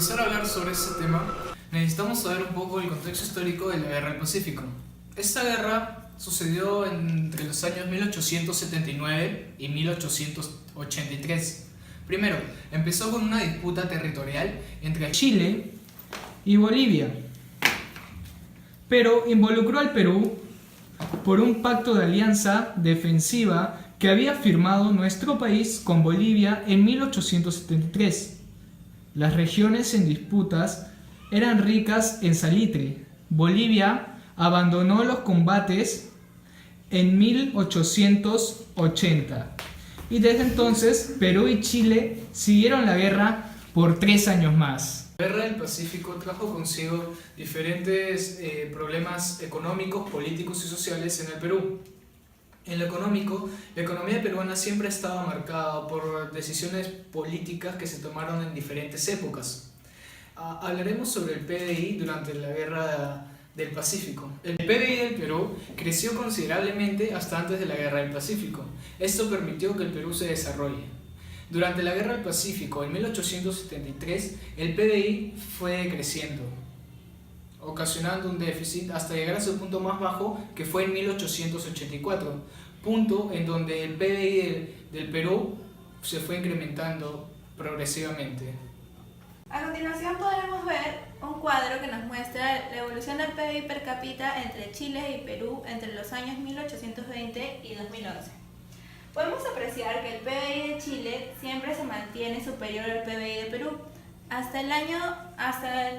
empezar a hablar sobre este tema, necesitamos saber un poco el contexto histórico de la Guerra del Pacífico. Esta guerra sucedió entre los años 1879 y 1883. Primero, empezó con una disputa territorial entre Chile y Bolivia, pero involucró al Perú por un pacto de alianza defensiva que había firmado nuestro país con Bolivia en 1873. Las regiones en disputas eran ricas en salitre. Bolivia abandonó los combates en 1880 y desde entonces Perú y Chile siguieron la guerra por 3 años más. La Guerra del Pacífico trajo consigo diferentes problemas económicos, políticos y sociales en el Perú. En lo económico, la economía peruana siempre ha estado marcada por decisiones políticas que se tomaron en diferentes épocas. Hablaremos sobre el PBI durante la Guerra del Pacífico. El PBI del Perú creció considerablemente hasta antes de la Guerra del Pacífico. Esto permitió que el Perú se desarrolle. Durante la Guerra del Pacífico, en 1873, el PBI fue creciendo, ocasionando un déficit hasta llegar a su punto más bajo, que fue en 1884, punto en donde el PBI del Perú se fue incrementando progresivamente. A continuación podremos ver un cuadro que nos muestra la evolución del PBI per cápita entre Chile y Perú entre los años 1820 y 2011. Podemos apreciar que el PBI de Chile siempre se mantiene superior al PBI de Perú. Hasta el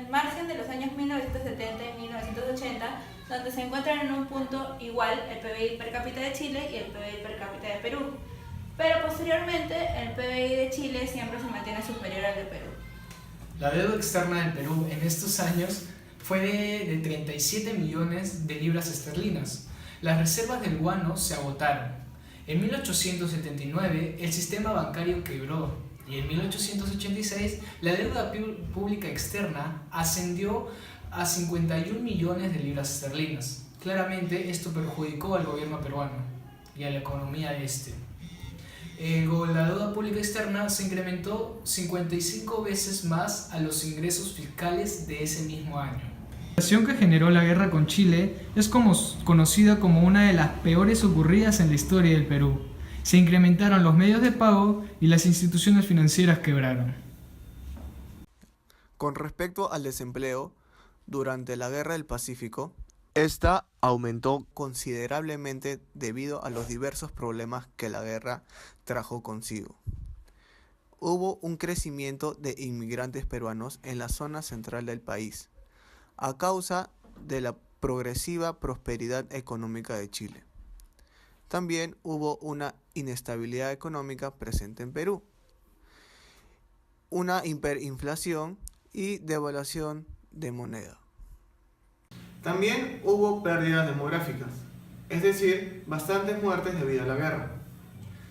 margen de los años 1970 y 1980, donde se encuentran en un punto igual el PBI per cápita de Chile y el PBI per cápita de Perú. Pero posteriormente el PBI de Chile siempre se mantiene superior al de Perú. La deuda externa del Perú en estos años fue de 37 millones de libras esterlinas. Las reservas del guano se agotaron. En 1879 el sistema bancario quebró y en 1886 la deuda pública externa ascendió a 51 millones de libras esterlinas. Claramente esto perjudicó al gobierno peruano y a la economía de este. La deuda pública externa se incrementó 55 veces más a los ingresos fiscales de ese mismo año. La situación que generó la guerra con Chile es conocida como una de las peores ocurridas en la historia del Perú. Se incrementaron los medios de pago y las instituciones financieras quebraron. Con respecto al desempleo, durante la Guerra del Pacífico, esta aumentó considerablemente debido a los diversos problemas que la guerra trajo consigo. Hubo un crecimiento de inmigrantes peruanos en la zona central del país, a causa de la progresiva prosperidad económica de Chile. También hubo una inestabilidad económica presente en Perú, una hiperinflación y devaluación de moneda. También hubo pérdidas demográficas, es decir, bastantes muertes debido a la guerra.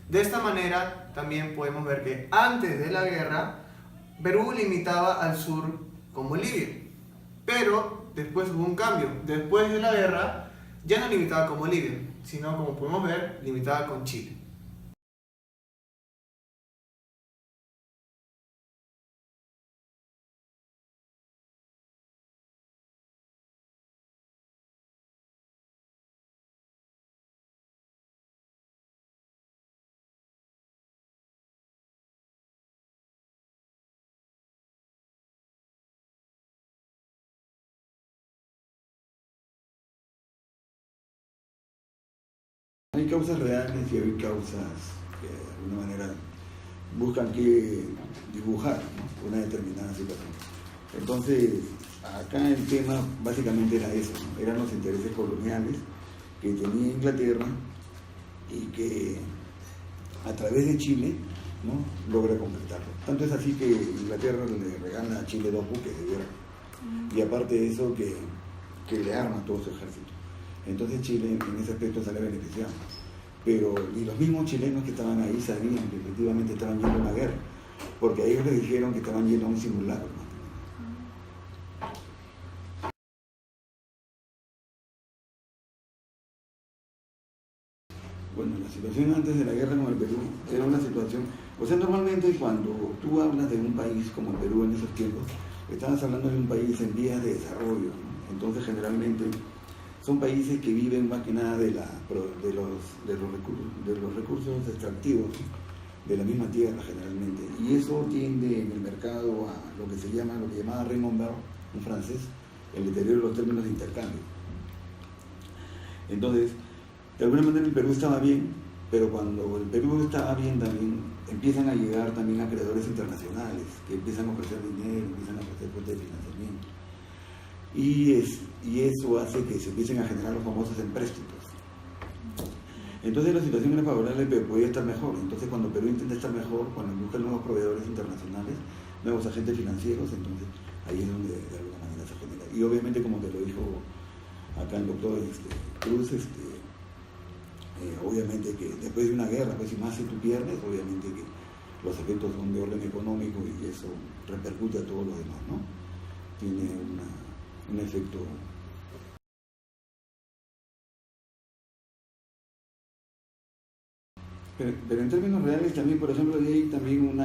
De esta manera también podemos ver que antes de la guerra Perú limitaba al sur con Bolivia, pero después hubo un cambio. Después de la guerra ya no limitaba con Bolivia, sino, como podemos ver, limitaba con Chile. Hay causas reales y hay causas que de alguna manera buscan que dibujar, ¿no?, una determinada situación. Entonces, acá el tema básicamente era eso, ¿no? Eran los intereses coloniales que tenía Inglaterra y que a través de Chile, ¿no?, logra concretarlo. Tanto es así que Inglaterra le regala a Chile 2 buques de guerra y aparte de eso que le arma todo su ejército. Entonces Chile en ese aspecto sale beneficiado. Pero ni los mismos chilenos que estaban ahí sabían que efectivamente estaban yendo a una guerra, porque a ellos les dijeron que estaban yendo a un simulacro, ¿no? Bueno, la situación antes de la guerra con el Perú era una situación, o sea, normalmente cuando tú hablas de un país como el Perú en esos tiempos, Estamos hablando de un país en vías de desarrollo, ¿no? Entonces generalmente son países que viven más que nada de los recursos extractivos de la misma tierra generalmente, y eso tiende en el mercado a lo que llamaba Raymond Barre, un francés, el deterioro de los términos de intercambio. Entonces, de alguna manera el Perú estaba bien, pero cuando el Perú estaba bien también empiezan a llegar también acreedores internacionales que empiezan a ofrecer dinero, empiezan a ofrecer fuentes de financiamiento, y eso hace que se empiecen a generar los famosos empréstitos. Entonces la situación era favorable, pero podía estar mejor. Entonces cuando Perú intenta estar mejor, cuando busca nuevos proveedores internacionales, nuevos agentes financieros, entonces ahí es donde de alguna manera se genera. Y obviamente, como te lo dijo acá el doctor Cruz, obviamente que después de una guerra, pues, y más si tú pierdes, obviamente que los efectos son de orden económico y eso repercute a todos los demás, ¿no? Tiene un efecto. Pero en términos reales también, por ejemplo, hay también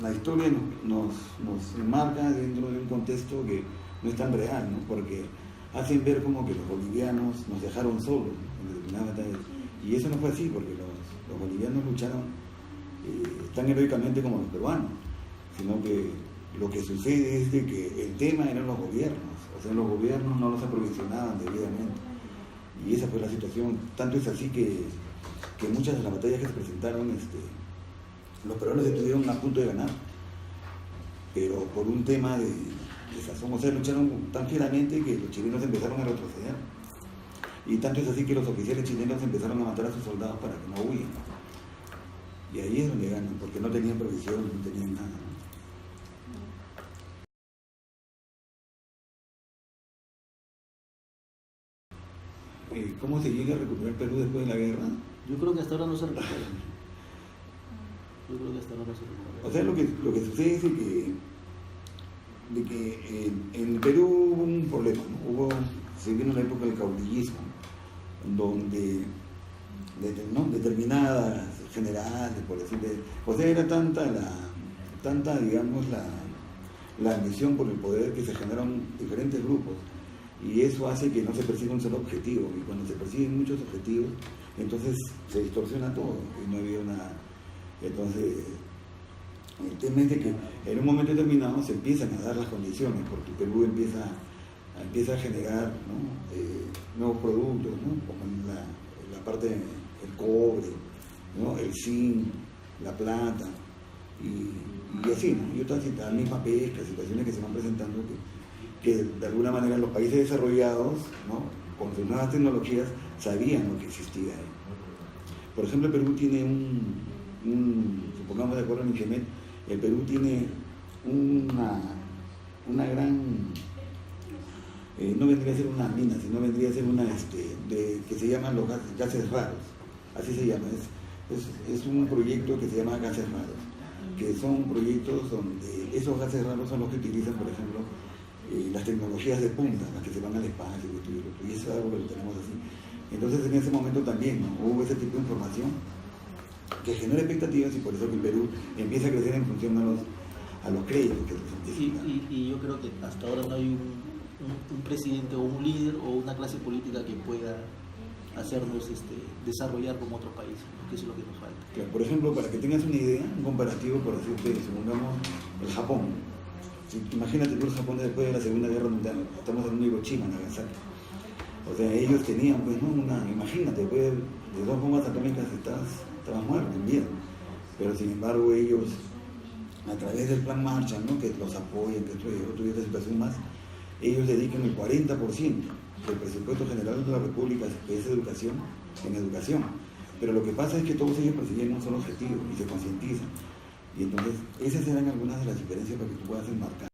la historia nos enmarca dentro de un contexto que no es tan real, ¿no? Porque hacen ver como que los bolivianos nos dejaron solos, ¿no?, en determinadas batallas. Y eso no fue así, porque los bolivianos lucharon tan heroicamente como los peruanos, sino que lo que sucede es de que el tema eran los gobiernos, o sea, los gobiernos no los aprovisionaban debidamente. Y esa fue la situación, tanto es así que muchas de las batallas que se presentaron, los peruanos estuvieron a punto de ganar, pero por un tema de sazón, o sea, lucharon tan fieramente que los chilenos empezaron a retroceder. Y tanto es así que los oficiales chilenos empezaron a matar a sus soldados para que no huyan. Y ahí es donde ganan, porque no tenían provisión, no tenían nada, ¿no? ¿Cómo se llega a recuperar Perú después de la guerra? Yo creo que hasta ahora no se recupera. O sea, lo que sucede es de que en Perú hubo un problema, ¿no? Se vino la época del caudillismo, donde determinadas generales, por decirlo, o sea, era tanta digamos, la ambición por el poder, que se generaron diferentes grupos, y eso hace que no se persiga un solo objetivo, y cuando se persiguen muchos objetivos, entonces se distorsiona todo, y no había una... Entonces, el tema es de que en un momento determinado se empiezan a dar las condiciones, porque Perú empieza a generar, ¿no?, nuevos productos, ¿no?, como en la parte del cobre, ¿no?, el zinc, la plata, y así, ¿no?, y otras, la misma pesca, situaciones que se van presentando que de alguna manera los países desarrollados, ¿no?, con sus nuevas tecnologías, sabían lo que existía ahí. Por ejemplo, el Perú tiene supongamos de acuerdo en Ingemet, el Perú tiene una gran, no vendría a ser una mina, sino vendría a ser que se llaman los gases raros, así se llama, es un proyecto que se llama gases raros, que son proyectos donde esos gases raros son los que utilizan, por ejemplo, las tecnologías de punta, las que se van al espacio, y eso es algo que lo tenemos así. Entonces en ese momento también, ¿no?, hubo ese tipo de información que genera expectativas, y por eso que el Perú empieza a crecer en función a los créditos que representan. Y yo creo que hasta ahora no hay un presidente o un líder o una clase política que pueda hacernos desarrollar como otros países, que eso es lo que nos falta. Claro, por ejemplo, para que tengas una idea, un comparativo, por decirte, supongamos el Japón. Imagínate tú el Japón después de la Segunda Guerra Mundial, estamos hablando de Hiroshima, Nagasaki. O sea, ellos tenían, pues, ¿no?, imagínate, después de 2 bombas atómicas estabas muerto en vida. Pero sin embargo ellos, a través del Plan Marshall, ¿no?, que los apoyan, que otro día de situación más, ellos dedican el 40% del presupuesto general de la República, que es educación, en educación. Pero lo que pasa es que todos ellos persiguen un solo objetivo y se concientizan. Y entonces, esas eran algunas de las diferencias para que tú puedas enmarcar.